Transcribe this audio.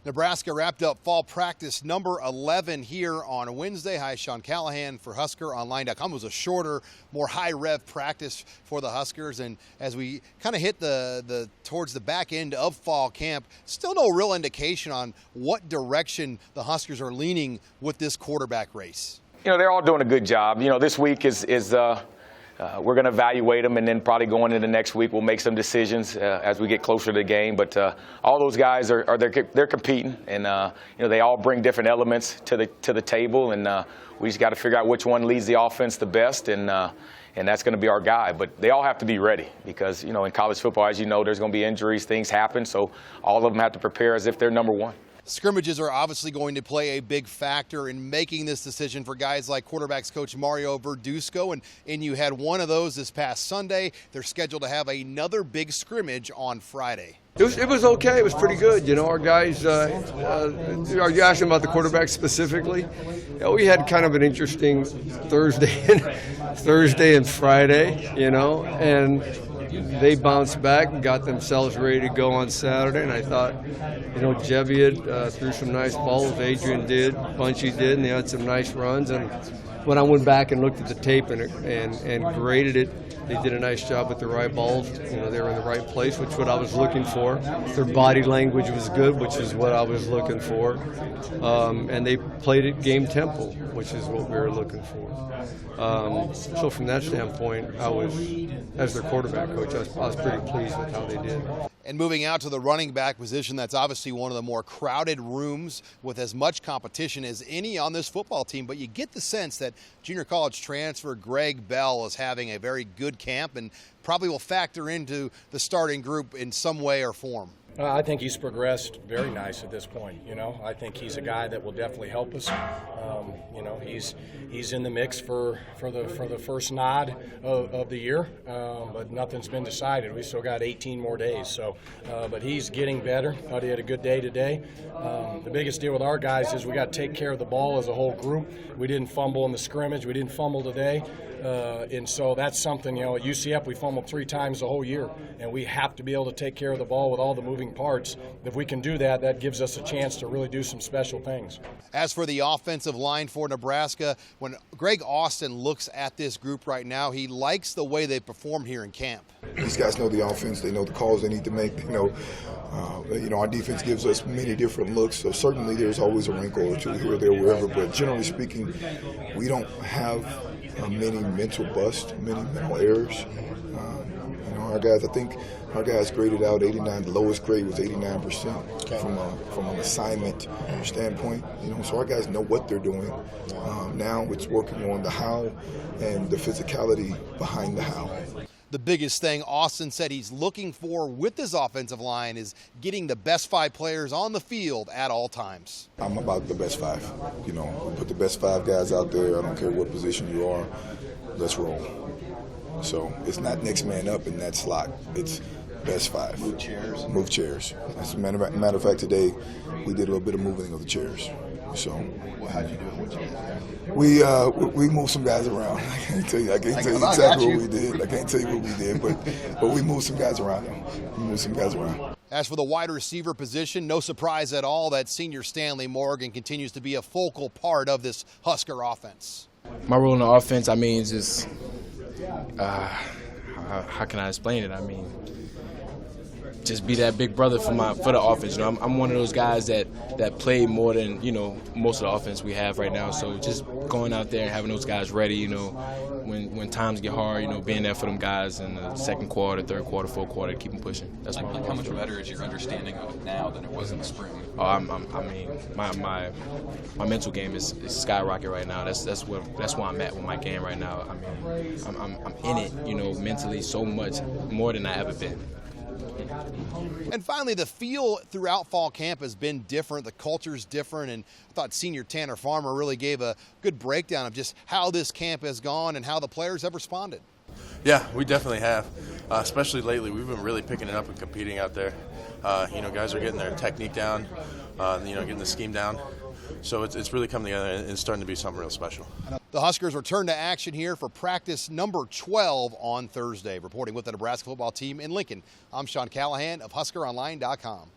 Nebraska wrapped up fall practice number 11 here on Wednesday. Hi, Sean Callahan for HuskerOnline.com. It was a shorter, more high-rev practice for the Huskers, and as we kind of hit towards the back end of fall camp, still no real indication on what direction the Huskers are leaning with this quarterback race. You know, they're all doing a good job. You know, this week we're going to evaluate them, and then probably going into next week we'll make some decisions as we get closer to the game. But all those guys they're competing, and you know, they all bring different elements to the table, and we just got to figure out which one leads the offense the best, and that's going to be our guy. But they all have to be ready because, you know, in college football, as you know, there's going to be injuries, things happen, so all of them have to prepare as if they're number one. Scrimmages are obviously going to play a big factor in making this decision for guys like quarterbacks coach Mario Verduzco, and you had one of those this past Sunday. They're scheduled to have another big scrimmage on Friday. It was okay. It was pretty good. You know, our guys, are you asking about the quarterback specifically? You know, we had kind of an interesting Thursday and Friday, you know, and they bounced back and got themselves ready to go on Saturday. And I thought, you know, Jeviot threw some nice balls. Adrian did. Bunchy did. And they had some nice runs. And when I went back and looked at the tape and graded it, they did a nice job with the right balls. You know, they were in the right place, which is what I was looking for. Their body language was good, which is what I was looking for. And they played at game tempo, which is what we were looking for. So from that standpoint, as their quarterback coach, I was pretty pleased with how they did. And moving out to the running back position, that's obviously one of the more crowded rooms with as much competition as any on this football team. But you get the sense that junior college transfer Greg Bell is having a very good camp and probably will factor into the starting group in some way or form. I think he's progressed very nice at this point. You know, I think he's a guy that will definitely help us. You know, he's in the mix for the first nod of the year, but nothing's been decided. We still got 18 more days. So, but he's getting better. Thought he had a good day today. The biggest deal with our guys is we got to take care of the ball as a whole group. We didn't fumble in the scrimmage. We didn't fumble today. And so that's something, you know, at UCF we fumbled 3 times the whole year, and we have to be able to take care of the ball with all the moving parts. If we can do that, that gives us a chance to really do some special things. As for the offensive line for Nebraska, when Greg Austin looks at this group right now, he likes the way they perform here in camp. These guys know the offense. They know the calls they need to make. They know, our defense gives us many different looks, so certainly there's always a wrinkle or two here or there, wherever. But generally speaking, we don't have many mental busts, many mental errors. Our guys, I think our guys graded out 89. The lowest grade was 89% from an assignment standpoint. You know, so our guys know what they're doing. Now it's working on the how and the physicality behind the how. The biggest thing Austin said he's looking for with his offensive line is getting the best 5 players on the field at all times. I'm about the best 5. You know, put the best 5 guys out there. I don't care what position you are. Let's roll. So it's not next man up in that slot. It's best 5. Move chairs. Move chairs. As a matter of fact, today we did a little bit of moving of the chairs. So. Well, how'd you do it? What you did? We moved some guys around. I can't tell you exactly what we did. I can't tell you what we did, but we moved some guys around. As for the wide receiver position, no surprise at all that senior Stanley Morgan continues to be a focal part of this Husker offense. My role in the offense, I mean, is just how can I explain it? I mean, just be that big brother for the offense. You know, I'm one of those guys that play more than, you know, most of the offense we have right now. So just going out there and having those guys ready, you know, when times get hard, you know, being there for them guys in the second quarter, third quarter, fourth quarter, keep them pushing. That's what how much better is your understanding of it now than it was in the spring? Oh, I mean, my mental game is skyrocket right now. That's where I'm at with my game right now. I mean, I'm in it, you know, mentally so much more than I ever been. And finally, the feel throughout fall camp has been different. The culture's different, and I thought senior Tanner Farmer really gave a good breakdown of just how this camp has gone and how the players have responded. Yeah, we definitely have, especially lately. We've been really picking it up and competing out there. You know, guys are getting their technique down, you know, getting the scheme down. So it's really coming together, and it's starting to be something real special. The Huskers return to action here for practice number 12 on Thursday. Reporting with the Nebraska Football Team in Lincoln, I'm Sean Callahan of HuskerOnline.com.